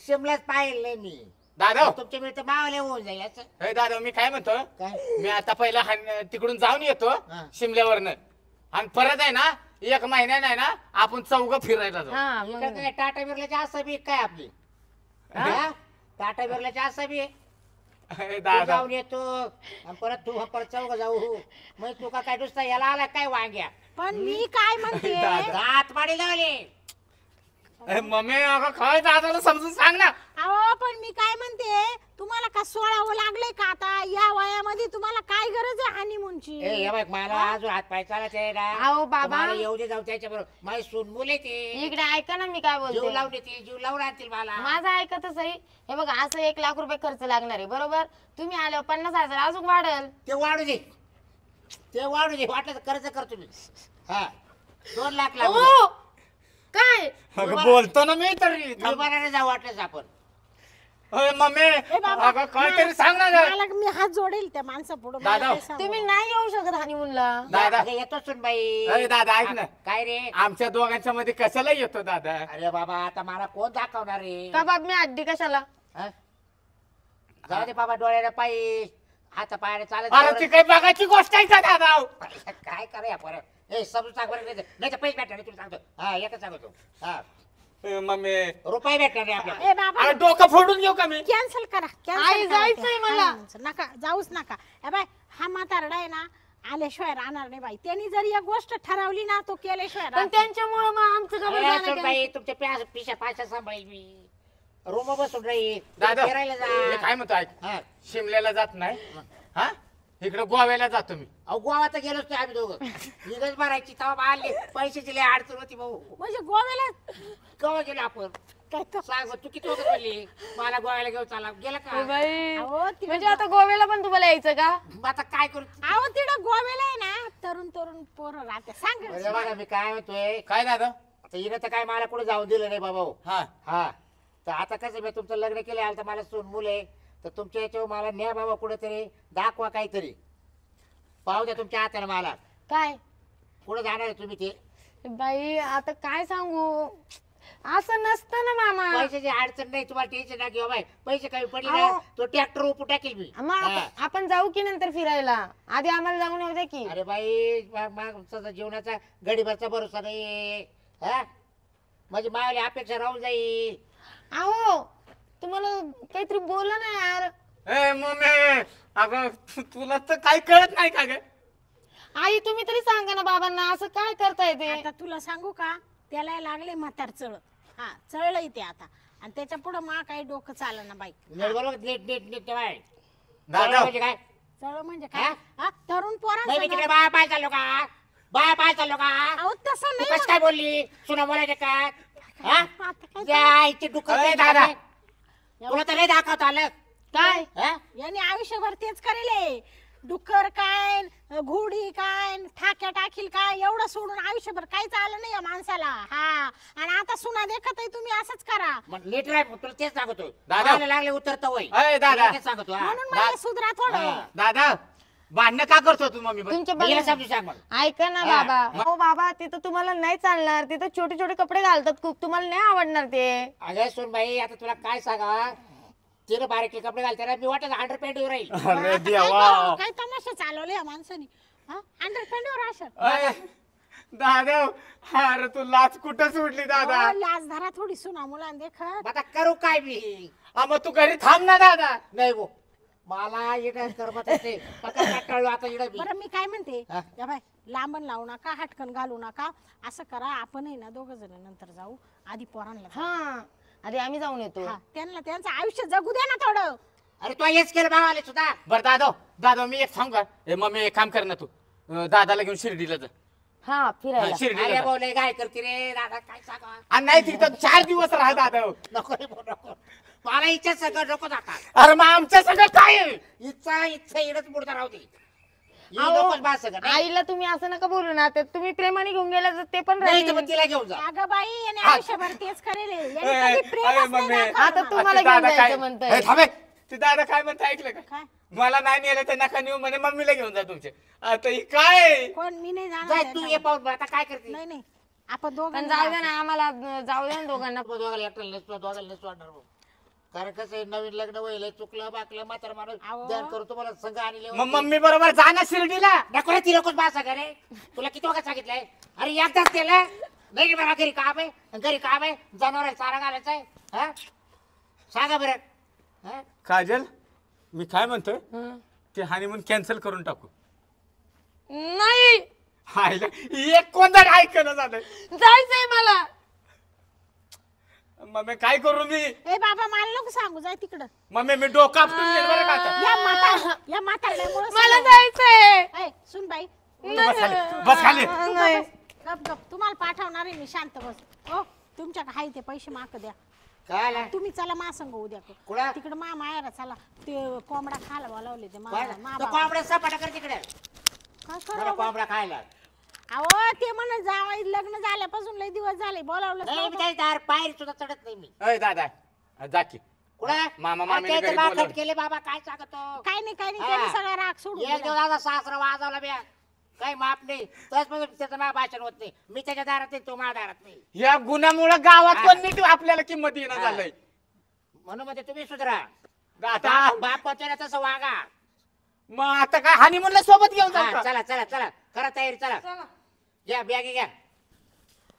[SPEAKER 4] शिमलाच पाहिलं नाही मी
[SPEAKER 2] दादा
[SPEAKER 4] तुमच्या मिळतं मावले होऊन जाईल असं
[SPEAKER 2] हे दादा मी काय म्हणतो
[SPEAKER 4] काय
[SPEAKER 2] मी आता पहिला तिकडून जाऊन येतो
[SPEAKER 4] हा.
[SPEAKER 2] शिमल्यावरनं आणि परत आहे ना 1 महिन्यानं आहे ना आपण चौघ फिरायला जाऊ.
[SPEAKER 1] हा मग
[SPEAKER 4] इकडं काय टाटा बिर्लाची असं बी काय आपली हा? टाटा बिर्लाची असं बी
[SPEAKER 2] हे
[SPEAKER 4] तू
[SPEAKER 2] दादा
[SPEAKER 4] जाऊन येतो आणि परत तू परत चौघ जाऊ मग तू का काय नुसता याला आला काय वांग्या
[SPEAKER 3] पण मी काय म्हणते
[SPEAKER 2] दादा.
[SPEAKER 4] दात पाडी लावले
[SPEAKER 2] ए, मम्मी अगं काय दादाला समजून सांग ना.
[SPEAKER 3] अहो पण मी काय म्हणते तुम्हाला का सोळावं लागले का आता या वयामध्ये तुम्हाला काय गरज आहे हनीमूनची
[SPEAKER 4] ए हे बघ मला अजून हात पाय चालत आहे ना
[SPEAKER 1] अहो बाबा.
[SPEAKER 4] मला येऊ दे जाऊ त्याच्या बरोबर माझी सून मुले ते
[SPEAKER 1] इकडे ऐका ना मी काय
[SPEAKER 4] जीव
[SPEAKER 1] बोलते
[SPEAKER 4] लावून येतील जीव लावून आणतील मला
[SPEAKER 1] माझं ऐकतच आहे हे बघा असं 1 लाख रुपये खर्च लागणार आहे बरोबर तुम्ही आल्यावर 50,000 अजून वाढल
[SPEAKER 4] ते वाढू दे वाटलं तर कर्ज करतो मी हा 2 लाख लागू दे.
[SPEAKER 1] ओ काय
[SPEAKER 2] अगं बोलतो ना मी तरी
[SPEAKER 4] विमानाने जाऊ वाटलंच आपण
[SPEAKER 2] अरे मम्मी
[SPEAKER 3] ए बाबा,
[SPEAKER 2] अगं काहीतरी सांग ना जरा.
[SPEAKER 3] मला मी हात जोडेल त्या माणसा पुढे
[SPEAKER 2] दादा.
[SPEAKER 1] तुम्ही नाही येऊ शकत हनीमूनला
[SPEAKER 2] दादा.
[SPEAKER 4] अगं येतो सुन बाई
[SPEAKER 2] अरे दादा ऐक ना
[SPEAKER 4] काय रे
[SPEAKER 2] आमच्या दोघांच्या मध्ये कशाला येतो दादा.
[SPEAKER 4] अरे बाबा आता मला कोण दाखवणार रे
[SPEAKER 1] का बाब मी अड्डी कशाला
[SPEAKER 4] हा? जाऊ दे बाबा डोळ्याला पायी हाता पायाने चालत
[SPEAKER 2] अरे ती काही बघायची गोष्ट आहे का दादा.
[SPEAKER 4] काय करूया परत ए समजून सांग बरं नाही तर पैसे भेटणार नाही तुला सांगतो हा एकच सांगतो हा
[SPEAKER 2] ए, मम्मी
[SPEAKER 4] रुपये भेटणार नाही आपल्याला
[SPEAKER 3] ए बाबा
[SPEAKER 2] अरे डोकं फोडून घेऊ का मी.
[SPEAKER 3] कॅन्सल करा
[SPEAKER 1] आई,
[SPEAKER 3] कॅन्सल
[SPEAKER 1] जायचंय मला.
[SPEAKER 3] नका जाऊच नका ए बाय हा म्हातारडा आहे ना आल्याशिवाय राहणार नाही बाई. त्यांनी जर एक गोष्ट ठरवली ना तो केल्याशिवाय
[SPEAKER 1] पण
[SPEAKER 3] राहत नाही.
[SPEAKER 1] त्यांच्यामुळे मग आमचं का बरं जाणं cancel?
[SPEAKER 4] बाई तुमच्या पिशा पाशा सांभाळील मी. रूम बसून राहील
[SPEAKER 2] दादा
[SPEAKER 4] फिरायला
[SPEAKER 2] मी
[SPEAKER 4] जा.
[SPEAKER 2] काय म्हणतो ऐक
[SPEAKER 4] हा.
[SPEAKER 2] शिमल्याला जात नाही हा इकडे गोव्याला जातो मी.
[SPEAKER 4] अहो गोवात गेलोच नाही आम्ही दोघं. निघच मारायची तेव्हा आले पैशाची लय अडचण होती भाऊ.
[SPEAKER 3] म्हणजे गोव्याला
[SPEAKER 4] केव्हा गेलो आपण
[SPEAKER 3] काय तर
[SPEAKER 4] सांग तू किती वगैरे बोलली मला गोव्याला घेऊन चाला गेला का
[SPEAKER 1] बाई
[SPEAKER 3] अहो तिकडे
[SPEAKER 1] म्हणजे आता गोव्याला पण तुम्हाला यायचं का?
[SPEAKER 4] मग आता काय करू
[SPEAKER 3] अहो तिकडे गोव्याला आहे ना तरुण तरुण पोरं राहते. सांग
[SPEAKER 4] अरे बघा मी काय म्हणतोय
[SPEAKER 2] काय दादा
[SPEAKER 4] आता हिनं तर काय मला कुठे जाऊ दिलं नाही बाबा हो.
[SPEAKER 2] हा
[SPEAKER 4] हा तर आता कसं मी तुमचं लग्न केलं आलं तर मला सून मुलं आहे तर तुमच्या याच्यावर मला न्या बाबा कुठेतरी दाखवा काहीतरी पाहू द्या तुमच्या हाताने मला
[SPEAKER 1] काय
[SPEAKER 4] कुठं जाणार आहे तुम्ही ते
[SPEAKER 1] बाई आता काय सांगू असं नसतं ना मामा.
[SPEAKER 4] पैशाची अडचण नाही तुम्हाला टेन्शन ना घेऊ बाई पैसे कमी पडले
[SPEAKER 1] अहो.
[SPEAKER 4] ना तो ट्रॅक्टर उपू टाकेल मी
[SPEAKER 1] मग
[SPEAKER 4] हा.
[SPEAKER 1] आपण जाऊ की नंतर फिरायला? आधी आम्हाला जाऊन येऊ दे की.
[SPEAKER 4] अरे बाई मागचा जीवनाचा गडीभरचा भरोसा नाही हा माझी मायाला अपेक्षा राहून जाईल
[SPEAKER 1] अहो तुम्हाला काहीतरी बोला ना यार.
[SPEAKER 2] ए मम्मी अगं तुला तर काही कळत नाही का ग?
[SPEAKER 1] आई तुम्ही तरी सांगा ना बाबांना असं काय करताय ते?
[SPEAKER 3] आता तुला सांगू का त्याला लागले म्हातार चळ. हा चळलंय ते आता आणि त्याच्या पुढे मा काही डोकं चालं ना बाई.
[SPEAKER 4] नीट बरोबर नीट नीट नीट बाय
[SPEAKER 2] दादा
[SPEAKER 4] म्हणजे काय
[SPEAKER 3] चळ म्हणजे काय
[SPEAKER 4] हा?
[SPEAKER 3] हा तरुण
[SPEAKER 4] नाही मी तिकडे
[SPEAKER 3] पोरांसंग.
[SPEAKER 4] बाया पाय चाललो का बाया पाय चाललो का
[SPEAKER 3] अहो तसं
[SPEAKER 4] तू
[SPEAKER 3] नाही
[SPEAKER 4] कस काय बोलली सुना बोलायचे का हा
[SPEAKER 3] आता काय
[SPEAKER 4] जायचे डुकर
[SPEAKER 2] अरे दादा.
[SPEAKER 4] तुला तर नाही दाखवता आलं
[SPEAKER 1] काय
[SPEAKER 4] हा?
[SPEAKER 3] याने आयुष्यभर तेच करेले. डुक्कर काय घोडी काय ठाक्या टाकील काय एवढं सोडून आयुष्यभर काहीच आलं नाही या माणसाला. हा आणि आता सुना देखत आहे तुम्ही असंच करा
[SPEAKER 4] मग नीट राह तुला तेच सांगतो
[SPEAKER 2] दादा.
[SPEAKER 4] मला लागले उतरत वय
[SPEAKER 2] अय दादा.
[SPEAKER 4] तुला तेच सांगतो हा.
[SPEAKER 3] म्हणून मला सुधरा थोडं.
[SPEAKER 4] हा.
[SPEAKER 2] दादा भांडणं का करतो तू मम्मी
[SPEAKER 1] तुमच्या
[SPEAKER 4] मग हिला
[SPEAKER 1] बहिणी-
[SPEAKER 4] समजून सांग मग
[SPEAKER 1] ऐका ना
[SPEAKER 4] हा.
[SPEAKER 1] बाबा. हो बाबा तिथं तुम्हाला नाही चालणार. तिथं छोटे छोटे कपडे घालतात खूप. तुम्हाला नाही आवडणार ते.
[SPEAKER 4] अगं सोन बाई आता तुला काय सांगा तिने बारीक कपडे घालते ना मी वाटत अंडर पॅन्ट राहील
[SPEAKER 2] अरे
[SPEAKER 3] आता
[SPEAKER 2] देवा
[SPEAKER 3] काय तमाशा चालवले या माणसाने. हा अंडरपॅन्टवर अशा
[SPEAKER 2] अय, दादा अरे तू लाच कुठं सोडली दादा?
[SPEAKER 3] अहो, लाज धरा थोडी सुना मुलांना देखत.
[SPEAKER 4] आता करू काय मी
[SPEAKER 2] मग तू घरी थांब ना दादा.
[SPEAKER 4] नाही भो मला इकडे करमत असते कळलो आता इकडे मी
[SPEAKER 3] बरं मी काय म्हणते
[SPEAKER 4] हा.
[SPEAKER 3] या बाय लांबण लावू नका हटकन घालू नका. असं करा आपण आहे ना दोघं जण नंतर जाऊ आधी पोरांना जाऊ.
[SPEAKER 1] हा आधी आम्ही जाऊन येतो.
[SPEAKER 3] हा, त्यांना त्यांचं आयुष्य जगू द्या ना थोडं.
[SPEAKER 4] अरे तू हेच केलं भावाले सुद्धा
[SPEAKER 2] बरं दादा दादा मी एक सांग का ए मम्मी एक काम कर ना तू दादाला घेऊन शिर्डीला जा.
[SPEAKER 1] हा फिरायला.
[SPEAKER 2] हा, शिर्डीला
[SPEAKER 4] अरे
[SPEAKER 2] जा.
[SPEAKER 4] भाऊ लय काय करते रे दादा काय सांगा
[SPEAKER 2] आणि नाही तिथं 4 दिवस राहा दादा.
[SPEAKER 4] नको रे भाऊ, नको मला इच्छा सगळं नको जाता
[SPEAKER 2] अरे मग आमचं सगळं काय आहे?
[SPEAKER 4] इच्छा इडच पुढचा राहू दे
[SPEAKER 1] अहो,
[SPEAKER 4] नकोच बा सगळं नाही
[SPEAKER 1] आईला तुम्ही असं नका बोलू ना. ते तुम्ही प्रेमाने घेऊन गेला तर ते पण
[SPEAKER 4] नाही तर
[SPEAKER 1] राहील.
[SPEAKER 4] मग तिला घेऊन जा
[SPEAKER 3] अगं बाई याने
[SPEAKER 2] हा.
[SPEAKER 3] आयुष्यभर तेच करेल. याने
[SPEAKER 2] ए,
[SPEAKER 3] कधी प्रेमच
[SPEAKER 2] अरे
[SPEAKER 3] नाही
[SPEAKER 2] मम्मी.
[SPEAKER 3] दाखवलं
[SPEAKER 1] आता
[SPEAKER 3] मला.
[SPEAKER 1] तुम्हाला
[SPEAKER 2] ते दादा
[SPEAKER 1] घेऊन
[SPEAKER 2] काय
[SPEAKER 1] जायचं म्हणताय.
[SPEAKER 2] ए, थांबे. ते दादा काय म्हणता ऐकलं का?
[SPEAKER 3] काय
[SPEAKER 2] मला नाही नेलं तर नका नेऊ म्हणे मम्मीला घेऊन जा तुमचे. आता ही काय
[SPEAKER 3] कोण मी नाही
[SPEAKER 4] जाय
[SPEAKER 3] जाणार
[SPEAKER 4] तू ये
[SPEAKER 3] त्यांना.
[SPEAKER 4] पाहून आता काय करते
[SPEAKER 3] नाही नाही आपण दोघं
[SPEAKER 1] पण जाऊ द्या ना आम्हाला. जाऊ द्या ना दोघांना.
[SPEAKER 4] दोघाला एकट्याला नसतो दोघाला नसतो वाटणार भाऊ. कारण कसं आहे, नवीन लग्न व्हायला चुकलं बाकलं म्हातारा माणूस
[SPEAKER 3] अहो.
[SPEAKER 4] ध्यान करू तुम्हाला संघ आणि
[SPEAKER 2] मग मम्मी बरोबर जा ना शिर्डीला.
[SPEAKER 4] नको रे ती नकोच बा सगळं रे तुला किती वखत सांगितलंय अरे एकदाच केलं नाही मला घरी काम आहे घरी काम आहे जनावर आहे चारा घालायचा आहे हा सांगा बरं हा?
[SPEAKER 2] काजल मी काय म्हणतोय
[SPEAKER 1] हं.
[SPEAKER 2] ते हनीमून कॅन्सल करून टाकू.
[SPEAKER 1] नाही
[SPEAKER 2] हायला एक कोणता ऐकणं झालंय.
[SPEAKER 1] जायचंय मला.
[SPEAKER 2] मम्मी काय करू मी?
[SPEAKER 3] ए बाबा मला नको सांगू जाय तिकडं.
[SPEAKER 2] मम्मी मी डोकं आपटून घेईन बरं का आता.
[SPEAKER 3] या म्हातारड्यामुळे
[SPEAKER 1] मला जायचंय.
[SPEAKER 3] सुन बाई
[SPEAKER 2] बस खाली, बस खाली.
[SPEAKER 1] नाही.
[SPEAKER 3] गप गप तुम्हाला पाठवणार आहे मी शांत बस. हो तुमच्या हाय ते पैसे माक द्या.
[SPEAKER 4] काय आला?
[SPEAKER 3] तुम्ही चला मा संग उद्या
[SPEAKER 4] कुठं?
[SPEAKER 3] तिकडे मा मायाला चला ते कोंबडा खायला बोलावले ते मा
[SPEAKER 4] कोण? तो कोंबड्या सपाटा कर तिकडे
[SPEAKER 3] काय
[SPEAKER 4] मला
[SPEAKER 3] करू
[SPEAKER 4] कोंबडा खायला
[SPEAKER 3] अहो ते म्हण जावई लग्न झाल्यापासून लय दिवस झाले बोलावलं
[SPEAKER 4] नाही मी त्याच्या दार पायरी सुद्धा चढत नाही मी
[SPEAKER 2] अय दादा जा की.
[SPEAKER 4] कुठं
[SPEAKER 2] मामा
[SPEAKER 4] अरे
[SPEAKER 2] मामीने
[SPEAKER 4] त्याचं
[SPEAKER 2] घरी
[SPEAKER 4] माकड
[SPEAKER 2] बोलावलं.
[SPEAKER 4] केले बाबा काय सांगतो
[SPEAKER 3] काय नाही काय नाही
[SPEAKER 4] हा.
[SPEAKER 3] त्यांनी सगळा राग सोडून
[SPEAKER 4] एक
[SPEAKER 3] दिला.
[SPEAKER 4] दिवस सासरा वाजवला बॅ काही माप नाही तस त्याचं माझं भाषण होत नाही मी त्याच्या दारात नाही तो माझ्या दारात नाही
[SPEAKER 2] या गुन्ह्यामुळे गावात कोण नीट आपल्याला किंमत येणं
[SPEAKER 4] हा.
[SPEAKER 2] झालंय.
[SPEAKER 4] म्हणून म्हणजे तुम्ही सुधरा
[SPEAKER 2] आता
[SPEAKER 4] बाप म्हणतोय ना तसं वागा
[SPEAKER 2] मग आता काय हनीमूनला सोबत घेऊन जाऊ
[SPEAKER 4] हा,
[SPEAKER 2] का?
[SPEAKER 4] चला चला चला करा तयारी चला घ्या बॅग घ्या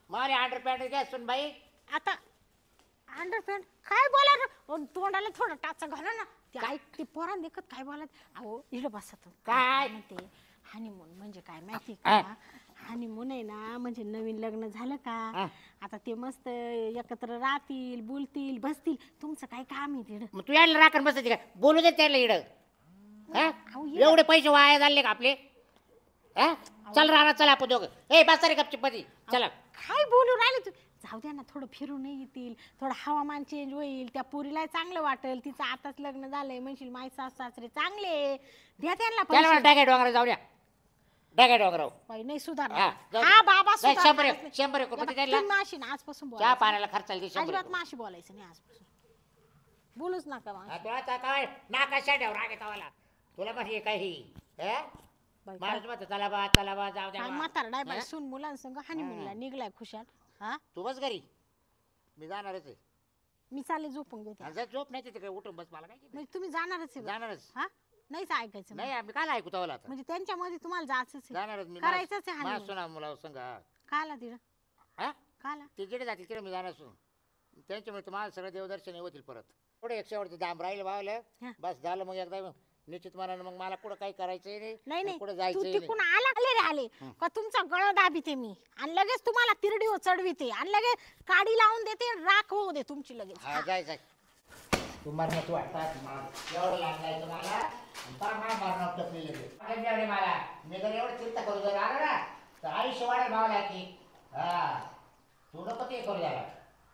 [SPEAKER 4] मारे अंडर पॅन्ट घ्या सुन बाई
[SPEAKER 3] आता अंडरपॅन्ट काय बोला तोंडाला थोडं टाचा घाला ना ते ऐक ते पोरां देखत काय बोलत अहो इकडे बसा तू
[SPEAKER 4] काय?
[SPEAKER 3] म्हणते हनीमून म्हणजे काय माहिती
[SPEAKER 4] हा.
[SPEAKER 3] का? हनीमून आहे ना म्हणजे नवीन लग्न झालं का
[SPEAKER 4] हा.
[SPEAKER 3] आता ते मस्त एकत्र राहतील बोलतील बसतील. तुमचं काय काम आहे तिकडं?
[SPEAKER 4] मग तू यायला राखण बसायची का? बोलू दे त्याला इड
[SPEAKER 3] अहो, ये.
[SPEAKER 4] एवढे पैसे वाया झाले का आपले? हा? चल राणा चला आपण दोघं. ए बसा रे गपचिप मध्ये चला.
[SPEAKER 3] काय बोलू राहिले तू? जाऊ द्या ना थोडं फिरून येतील, थोडं हवामान चेंज होईल, त्या पोरीला चांगलं वाटेल. तिचं आताच लग्न झालंय म्हणशील माय सासू सासरे चांगले, द्या त्यांना
[SPEAKER 4] त्याला
[SPEAKER 3] पैसे.
[SPEAKER 4] डाग्या डोंगरा जाऊ द्या. डाग्या डोंगराव
[SPEAKER 3] बाई, नाही सुधार
[SPEAKER 4] हा, जाऊ दे.
[SPEAKER 3] हा बाबा
[SPEAKER 4] नाही,
[SPEAKER 3] सुधारणारच
[SPEAKER 4] 100
[SPEAKER 3] नाही.
[SPEAKER 4] 100 रुपये
[SPEAKER 3] आता
[SPEAKER 4] द्यायला.
[SPEAKER 3] तुम्ही माशी ना आजपासून
[SPEAKER 4] चहा
[SPEAKER 3] बोलायचं.
[SPEAKER 4] पाण्याला खर्चाला दे 100
[SPEAKER 3] अजिबात
[SPEAKER 4] रुपये.
[SPEAKER 3] माशी बोलायचं नाही आजपासून. बोलूच नका माशी.
[SPEAKER 4] हा, तू आता काय नाका शेड्यावर राग येतो मला. तुला माहिती आहे काही
[SPEAKER 3] बाई,
[SPEAKER 4] माणूस म्हणतो चला बा जाऊ द्या
[SPEAKER 3] काय
[SPEAKER 4] बा.
[SPEAKER 3] म्हातारा डाय बाई
[SPEAKER 4] हा?
[SPEAKER 3] सून मुलांसंग हनीमूनला निघलाय खुशाल. हा
[SPEAKER 4] तू बस घरी मी जाणारच आहे.
[SPEAKER 3] मी चालले झोपून घेते.
[SPEAKER 4] आणि जर झोप नाही तिथे उठून बस मला काय केलं?
[SPEAKER 3] म्हणजे तुम्ही जाणारच आहे बा?
[SPEAKER 4] जाणारच
[SPEAKER 3] हा नाहीच ऐकायचं
[SPEAKER 4] नाही
[SPEAKER 3] मग.
[SPEAKER 4] आम्ही काय ऐकू तवला आता
[SPEAKER 3] म्हणजे त्यांच्यामध्ये तुम्हाला जायचंच आहे.
[SPEAKER 4] जाणारच मी
[SPEAKER 3] करायचंच आहे
[SPEAKER 4] माझ्या
[SPEAKER 3] honeymoon.
[SPEAKER 4] सुना मुला सांगा
[SPEAKER 3] काला तिथं
[SPEAKER 4] हा
[SPEAKER 3] काला
[SPEAKER 4] ते जिकडे जातील तिकडे मी जाणार असून त्यांच्यामुळे तुम्हाला सगळं देवदर्शन होतील परत पुढे 100 दाम राहिलं
[SPEAKER 3] हा.
[SPEAKER 4] बावलं बस झालं मग एकदा निश्चित मनानं मग मला कुठं काही करायचंय
[SPEAKER 3] नाही
[SPEAKER 4] नाही कुठं
[SPEAKER 3] तू
[SPEAKER 4] जायचंय
[SPEAKER 3] तिकून आला आले रे आले का तुमचा गळ दाबिते मी आणि लगेच तुम्हाला तिरडीवर चढविते आणि लगेच काडी लावून देते आणि राख होऊ दे तुमची लगेच.
[SPEAKER 4] हा जाय तू मरण्यात वाटतात एवढं लागायचं मला मरणार टपली लगेच मला मी जर एवढं चिंता करू जर आलं ना तर आयुष्य वाढेल भावला की हा तू नको ते करू द्याला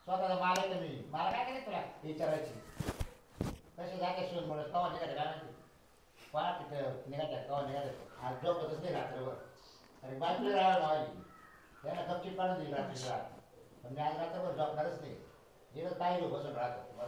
[SPEAKER 4] स्वतःचा माल आहे मी मला काय केलं तुला विचारायची कसे जागे शोध म्हणत कवा निघाले काय माहिती पाहा तिथं निघाल्या कवा निघाले आज झोपतच नाही रात्रभर अरे बायकोला राहायला लावायची त्यांना गपचीप काढून दिली रात्री रात पण मी आज रात्रभर झोपणारच नाही इकडं काही बसून राहतो